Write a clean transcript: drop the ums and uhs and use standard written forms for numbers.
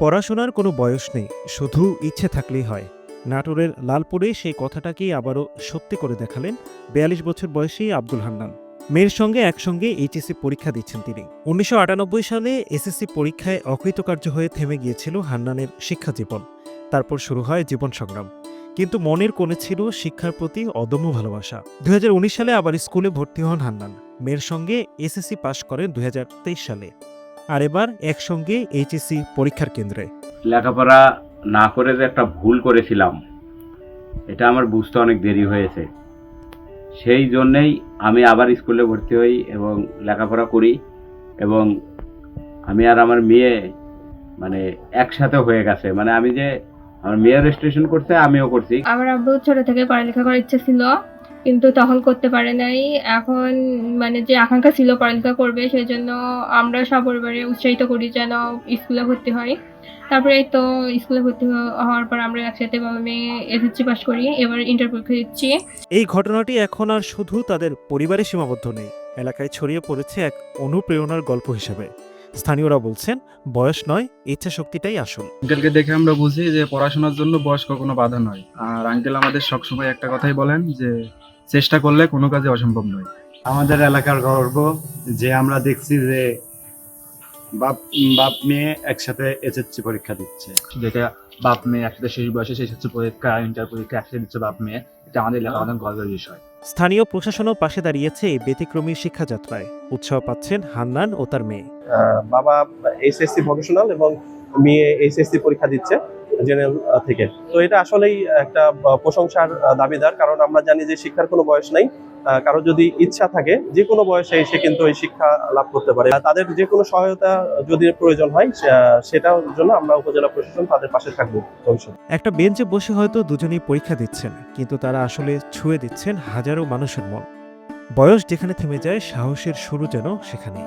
পড়াশোনার কোনো বয়স নেই, শুধু ইচ্ছে থাকলেই হয়। নাটোরের লালপুরে সেই কথাটাকেই আবারও সত্যি করে দেখালেন ৪২ বছর বয়সী আব্দুল হান্নান। মেয়ের সঙ্গে একসঙ্গে এইচএসসি পরীক্ষা দিচ্ছেন তিনি। ১৯৯৮ সালে এসএসসি পরীক্ষায় অকৃতকার্য হয়ে থেমে গিয়েছিল হান্নানের শিক্ষা জীবন। তারপর শুরু হয় জীবন সংগ্রাম। কিন্তু মনের কোণে ছিল শিক্ষার প্রতি অদম্য ভালোবাসা। ২০১৯ সালে আবার স্কুলে ভর্তি হন হান্নান। মেয়ের সঙ্গে এসএসসি পাশ করেন ২০২৩ সালে। আর এবার একসঙ্গে এইচএসসি পরীক্ষার কেন্দ্রে। লেখাপড়া না করে যে একটা ভুল করেছিলাম, এটা আমার বুঝতে অনেক দেরি হয়েছে। সেই জন্যেই আমি আবার স্কুলে ভর্তি হই এবং লেখাপড়া করি, এবং আমি আর আমার মেয়ে একসাথে হয়ে গেছে। আমি যে আমার মেয়ে রেজিস্ট্রেশন করছে, আমিও করছি। আমার আব্বু ছোট থেকে পড়ালেখা করার ইচ্ছা ছিল, কিন্তু তখন করতে পারে নাই। এখন যে আকাঙ্ক্ষা ছিল পড়ালেখা করবে, সেই জন্য আমরা সপরিবারে উৎসাহিত করি যেন স্কুলে ভর্তি হয়। তারপরে এই তো স্কুলে ভর্তি হওয়ার পর আমরা একসাথে বাবা মেয়ে এসএসসি পাস করি, এবার ইন্টার পরীক্ষা দিচ্ছি। এই ঘটনাটি এখন আর শুধু তাদের পরিবারে সীমাবদ্ধ নেই, এলাকায় ছড়িয়ে পড়েছে এক অনুপ্রেরণার গল্প হিসেবে। স্থানীয়রা বলছেন, বয়স নয়, ইচ্ছা শক্তিটাই আসল। আঙ্কেলকে দেখে আমরা বুঝি যে পড়াশোনার জন্য বয়স কখনো বাধা নয়। আর আঙ্কেল আমাদের সবসময় একটা কথাই বলেন যে চেষ্টা করলে কোনো কাজে অসম্ভব নয়। আমাদের এলাকার গর্ব যে আমরা দেখছি যে বাপ বাপ মেয়ে একসাথে এসএসসি পরীক্ষা দিচ্ছে। যেটা বাপ মেয়ে একসাথে শেষ বয়সে শেষ হচ্ছে পরীক্ষা, ইন্টার পরীক্ষা একসাথে দিচ্ছে বাপ মেয়ে, এটা আমাদের এলাকার অনেক গর্বের বিষয়। স্থানীয় প্রশাসনও পাশে দাঁড়িয়েছে এই ব্যতিক্রমী শিক্ষাযাত্রায়। উৎসাহ পাচ্ছেন হান্নান ও তার মেয়ে। বাবা এইচএসসি ভোকেশনাল এবং মেয়ে এইচএসসি পরীক্ষা দিচ্ছে জেনারেল থেকে। তো এটা আসলেই একটা প্রশংসার দাবিদার, কারণ আমরা জানি যে শিক্ষার কোনো বয়স নাই। কারো যদি ইচ্ছা থাকে যে কোনো বয়সে এসে কিন্তু এই শিক্ষা লাভ করতে পারে। তাদের যে কোনো সহায়তা যদি প্রয়োজন হয়, সেটার জন্য আমরা উপজেলা প্রশাসন তাদের পাশে থাকবো ভবিষ্যতে। একটা বেঞ্চে বসে হয়তো দুজনেই পরীক্ষা দিচ্ছেন, কিন্তু তারা আসলে ছুঁয়ে দিচ্ছেন হাজারো মানুষের মন। বয়স যেখানে থেমে যায়, সাহসের শুরু যেন সেখানে।